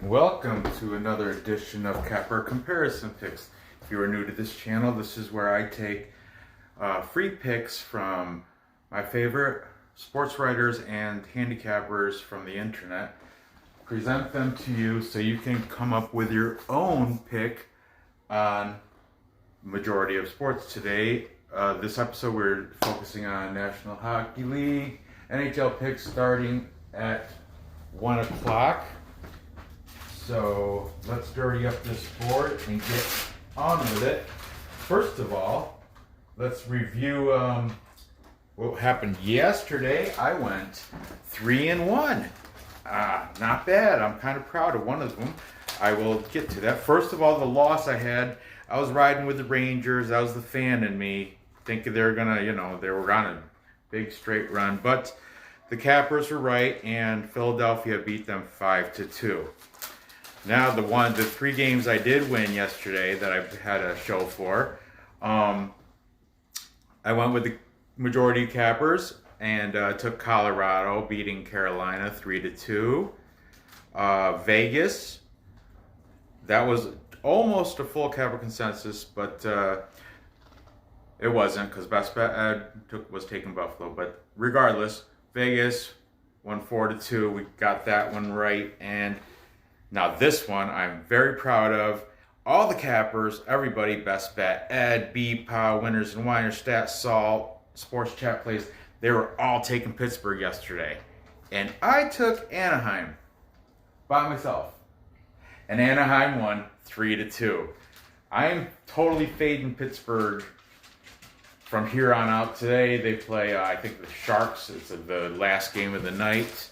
Welcome to another edition of Capper Comparison Picks. If you are new to this channel, this is where I take free picks from my favorite sports writers and handicappers from the internet, present them to you so you can come up with your own pick on majority of sports. Today, this episode, we're focusing on National Hockey League, NHL picks starting at 1 o'clock. So let's dirty up this board and get on with it. First of all, let's review what happened yesterday. I went 3-1. Not bad. I'm kind of proud of one of them. I will get to that. First of all, the loss I had, I was riding with the Rangers. That was the fan in me, thinking they were gonna, they were on a big straight run. But the Cappers were right, and Philadelphia beat them 5-2. Now the three games I did win yesterday that I had a show for, I went with the majority Cappers and took Colorado beating Carolina 3-2. Vegas, that was almost a full Capper consensus, but it wasn't because Best Bet was taking Buffalo. But regardless, Vegas won 4-2. We got that one right. And now this one I'm very proud of. All the Cappers, everybody, Best Bet, Ed, B-Pow, Winners and Winers, Stat, Salt, Sports Chat Plays, they were all taking Pittsburgh yesterday. And I took Anaheim by myself. And Anaheim won 3-2. I'm totally fading Pittsburgh from here on out. Today they play, I think, the Sharks. It's the last game of the night.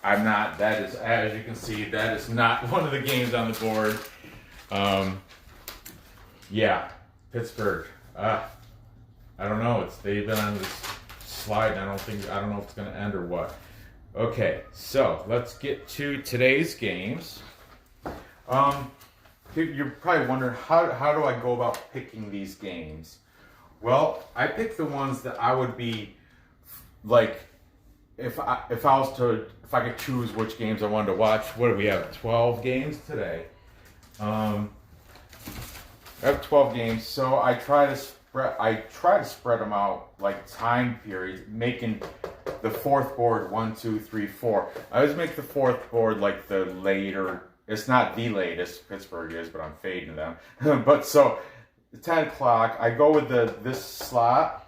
I'm not, that is, as you can see, that is not one of the games on the board. Yeah, Pittsburgh. I don't know. They've been on this slide, and I don't know if it's going to end or what. Okay, so let's get to today's games. You're probably wondering, how do I go about picking these games? Well, I pick the ones that I would be, like, if I could choose which games I wanted to watch. What do we have? 12 games today. I have 12 games, so I try to spread them out like time periods, making the fourth board 1, 2, 3, 4. I always make the fourth board like the later. It's not the latest Pittsburgh is, but I'm fading them. But so 10 o'clock, I go with this slot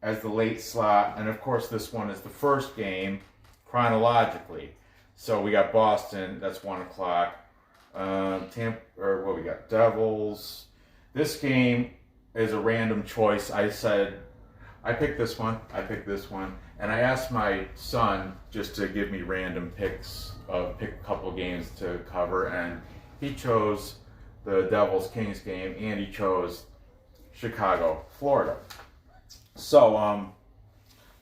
as the late slot, and of course this one is the first game chronologically. So we got Boston, that's 1 o'clock. We got Devils. This game is a random choice. I said, I picked this one, and I asked my son just to give me random picks, pick a couple games to cover, and he chose the Devils-Kings game, and he chose Chicago, Florida. So,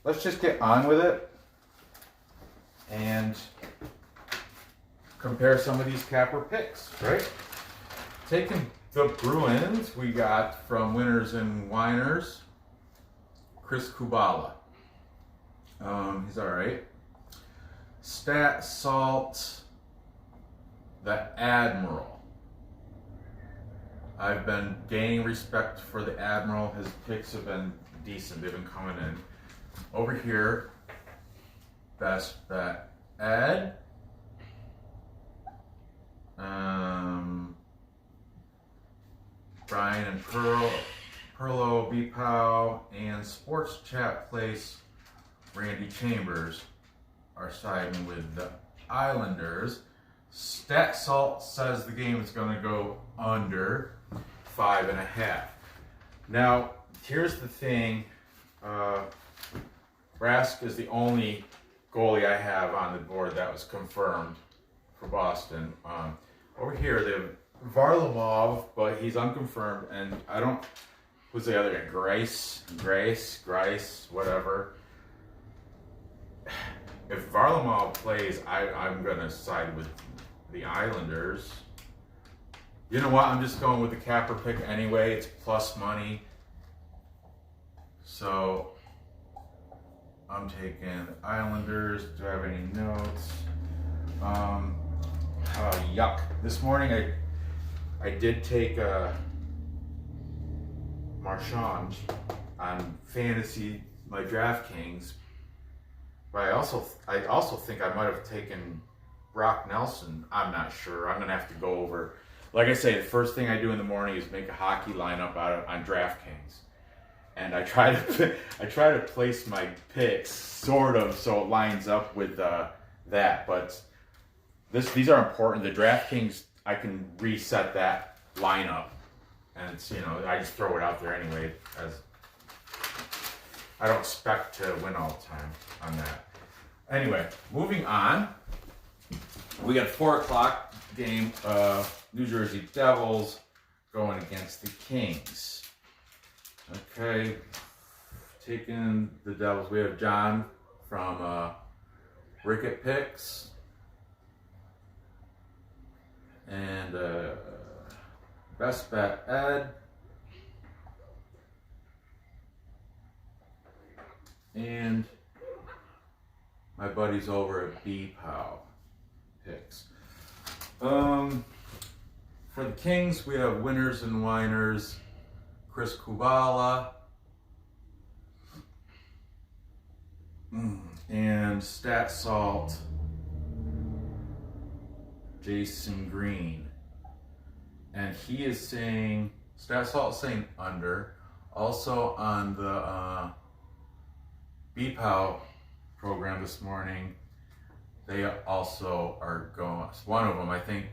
let's just get on with it and compare some of these Capper picks, right? Taking the Bruins, we got from Winners and Winers, Chris Kubala. He's all right. Stat, Salt, the Admiral. I've been gaining respect for the Admiral. His picks have been decent. They've been coming in. Over here, Best Bet Ed. Brian and Perlo, B-Pow, and Sports Chat Place, Randy Chambers are siding with the Islanders. Stat Salt says the game is going to go under 5.5. Now, here's the thing. Rask is the only goalie I have on the board that was confirmed for Boston. Over here, they have Varlamov, but he's unconfirmed, and I don't. Who's the other guy? Grice, whatever. If Varlamov plays, I'm gonna side with the Islanders. You know what? I'm just going with the Capper pick anyway. It's plus money. So I'm taking the Islanders. Do I have any notes? Yuck. This morning I did take Marchand on fantasy, my DraftKings, but I also think I might have taken Brock Nelson. I'm not sure. I'm gonna have to go over. Like I say, the first thing I do in the morning is make a hockey lineup on DraftKings, and I try to place my picks sort of so it lines up with that. But these are important. The DraftKings, I can reset that lineup, and it's, I just throw it out there anyway, as I don't expect to win all the time on that. Anyway, moving on. We got 4 o'clock game. New Jersey Devils going against the Kings. Okay, taking the Devils. We have John from Ricket Picks. And best bet Ed. And my buddies over at BPOW Picks. For the Kings, we have Winners and Whiners, Chris Kubala, and Stat Salt, Jason Green. And he is saying, Stat Salt is saying under. Also on the BPOW program this morning, they also are going. One of them, I think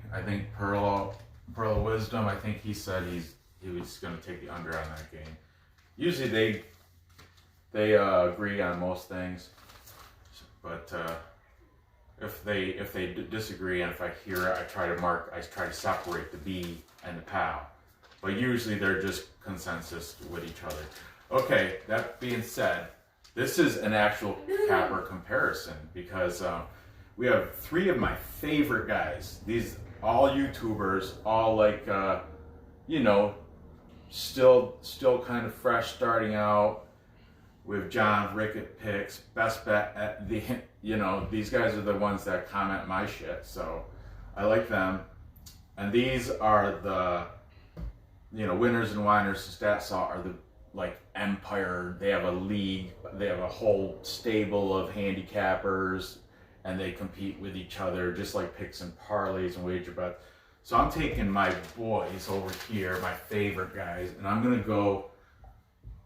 Pearl of Wisdom. I think he said he was going to take the under on that game. Usually they agree on most things, but if they disagree, and if I hear it, I try to separate the B and the POW. But usually they're just consensus with each other. Okay, that being said, this is an actual capper comparison because we have 3 of my favorite guys. These all YouTubers, all like still kind of fresh, starting out. With John Ricket Picks, best bet at the these guys are the ones that comment my shit, so I like them. And these are the Winners and Whiners. Stat Saw are the empire. They have a league. They have a whole stable of handicappers, and they compete with each other just like picks and parlays and wager bets. So I'm taking my boys over here, my favorite guys, and I'm gonna go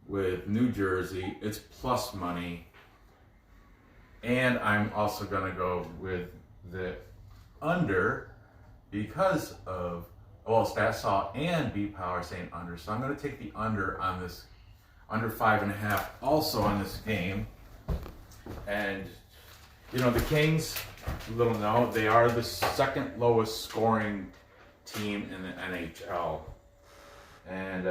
with New Jersey. It's plus money, and I'm also gonna go with the under because of Stat Saw and B Power saying under, so I'm gonna take the under on this, under 5.5, also on this game. And the Kings, little know, they are the second lowest scoring team in the NHL, and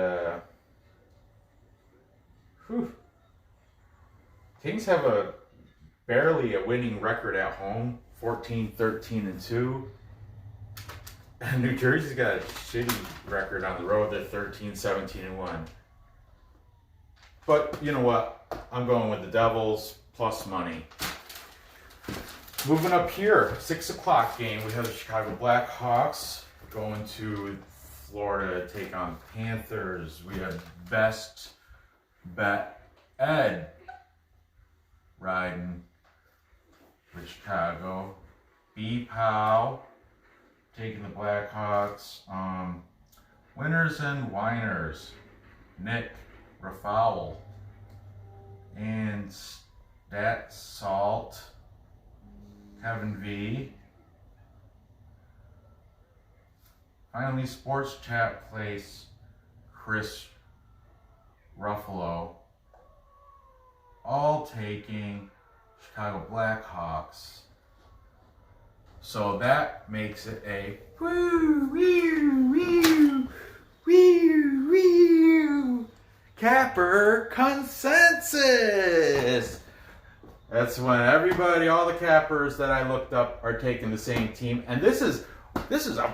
Kings have barely a winning record at home, 14-13-2. And New Jersey's got a shitty record on the road. They're 13-17-1. But you know what? I'm going with the Devils plus money. Moving up here, 6 o'clock game. We have the Chicago Blackhawks going to Florida to take on Panthers. We have best bet Ed riding with Chicago. B-Pow taking the Blackhawks. Winners and Whiners, Nick Rafowl and Stat Salt, Kevin V. Finally, Sports Chat Place, Chris Ruffalo, all taking Chicago Blackhawks. So that makes it a capper consensus. That's when everybody, all the cappers that I looked up, are taking the same team, and this is a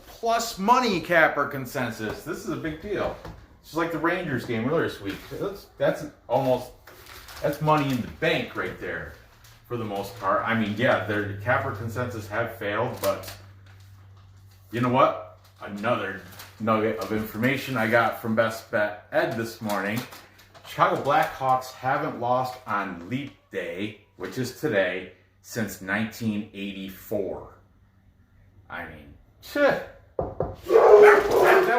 plus money capper consensus. This is a big deal. It's like the Rangers game earlier this week. That's money in the bank right there for the most part. I mean, yeah, their capper consensus have failed, but you know what? Another nugget of information I got from Best Bet Ed this morning. Chicago Blackhawks haven't lost on Leap Day, which is today, since 1984. I mean, that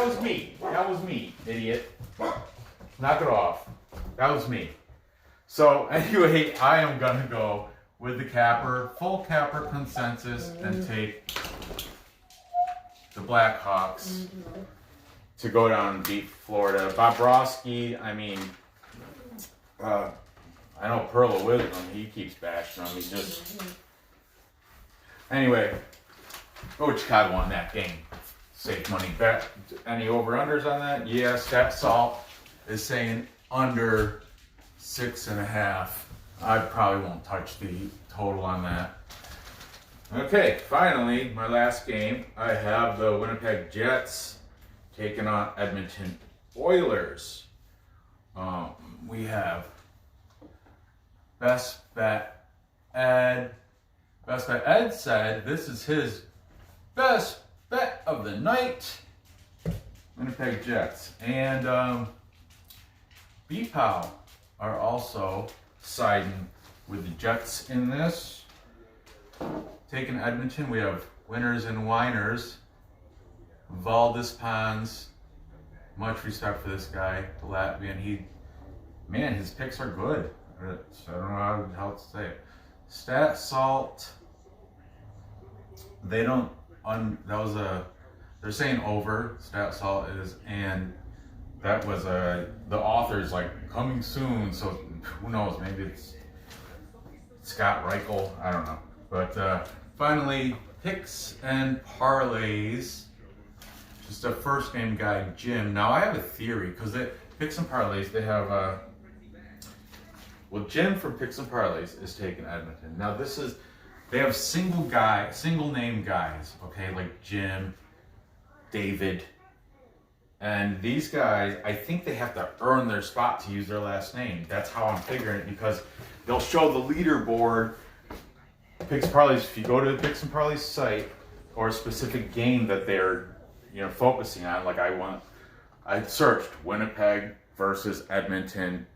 was me. That was me, idiot. Knock it off. That was me. So anyway, I am gonna go with the capper, full capper consensus, and take the Blackhawks to go down and beat Florida. Bobrovsky, I mean, I know Pearl of Wisdom, he keeps bashing on me. Anyway, Chicago won that game. Save money. Bet any over-unders on that? Yeah, Stat Salt is saying under 6.5. I probably won't touch the total on that. Okay, finally, my last game. I have the Winnipeg Jets taking on Edmonton Oilers. We have Best Bet Ed. Best Bet Ed said this is his best bet of the night. Winnipeg Jets. And BPOW are also siding with the Jets in this. Taking Edmonton, we have winners and whiners. Valdis Pons. Much respect for this guy, the Latvian. His picks are good. So I don't know how to say it. Stat Salt. They don't. They're saying over. Stat Salt is, and that was the author's like coming soon. So who knows? Maybe it's Scott Reichel. I don't know. But finally, picks and parlays. Just a first name guy, Jim. Now I have a theory because picks and parlays. They have Jim from Picks and Parlays is taking Edmonton. Now they have single name guys, okay, like Jim, David, and these guys, I think they have to earn their spot to use their last name. That's how I'm figuring it, because they'll show the leaderboard, Picks and Parlays, if you go to the Picks and Parlays site, or a specific game that they're, focusing on, like I searched Winnipeg versus Edmonton,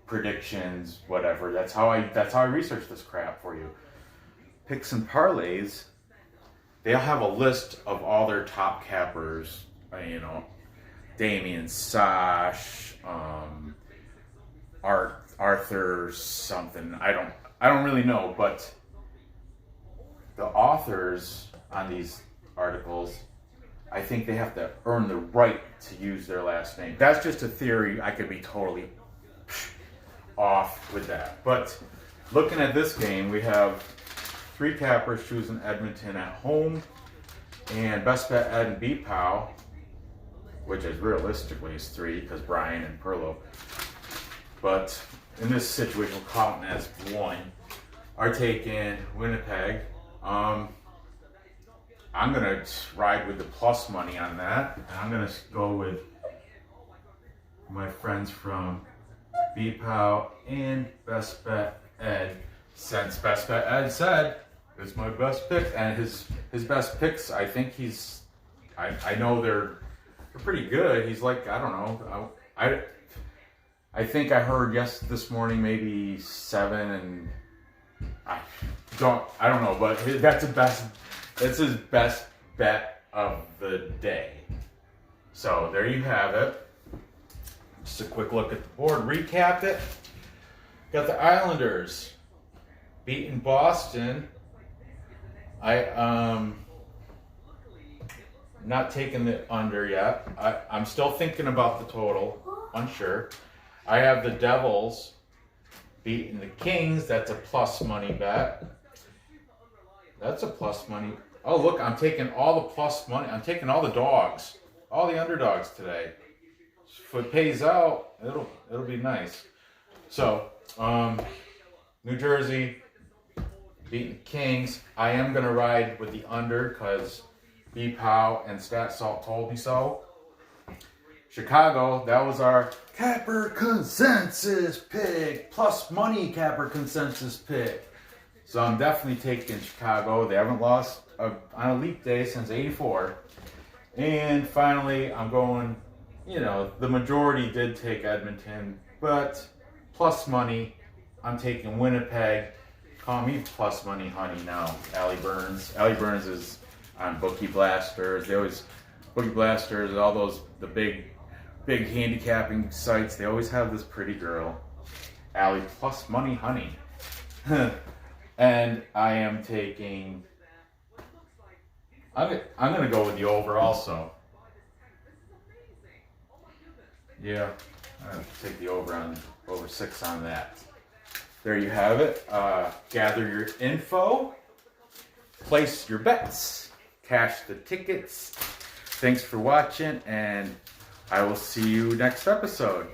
predictions, whatever. That's how I research this crap for you. Picks and Parlays, they'll have a list of all their top cappers, Damien Sash, Arthur something. I don't really know, but the authors on these articles, I think they have to earn the right to use their last name. That's just a theory. I could be totally off with that. But looking at this game, we have 3 cappers choosing Edmonton at home, and Best Bet Ed and BPOW, which is realistically is 3 because Brian and Perlo. But in this situation, we'll count as 1, are taking Winnipeg. I'm going to ride with the plus money on that. And I'm going to go with my friends from BPOW and Best Bet Ed. Since Best Bet Ed said it's my best pick, and his best picks, I think I know they're pretty good. He's like, I don't know. I think I heard this morning maybe 7, and I don't know, but that's his best bet of the day. So there you have it. Just a quick look at the board. Recap it. Got the Islanders beating Boston. Not taking the under yet. I'm still thinking about the total. Unsure. I have the Devils beating the Kings. That's a plus money bet. That's a plus money. Oh, look, I'm taking all the plus money. I'm taking all the dogs. All the underdogs today. If it pays out, it'll be nice. So, New Jersey beating Kings. I am going to ride with the under because BPOW and Stat Salt told me so. Chicago, that was our capper consensus pick. Plus money capper consensus pick. So I'm definitely taking Chicago. They haven't lost on a leap day since '84. And finally, I'm going, the majority did take Edmonton, but plus money, I'm taking Winnipeg. Call me plus money honey now, Allie Burns. Allie Burns is on Bookie Blasters. Bookie Blasters, all those, the big handicapping sites, they always have this pretty girl, Allie plus money honey. And I am taking, I'm going to go with the over also. Yeah, I'm going to take the over 6 on that. There you have it. Gather your info, place your bets, cash the tickets. Thanks for watching, and I will see you next episode.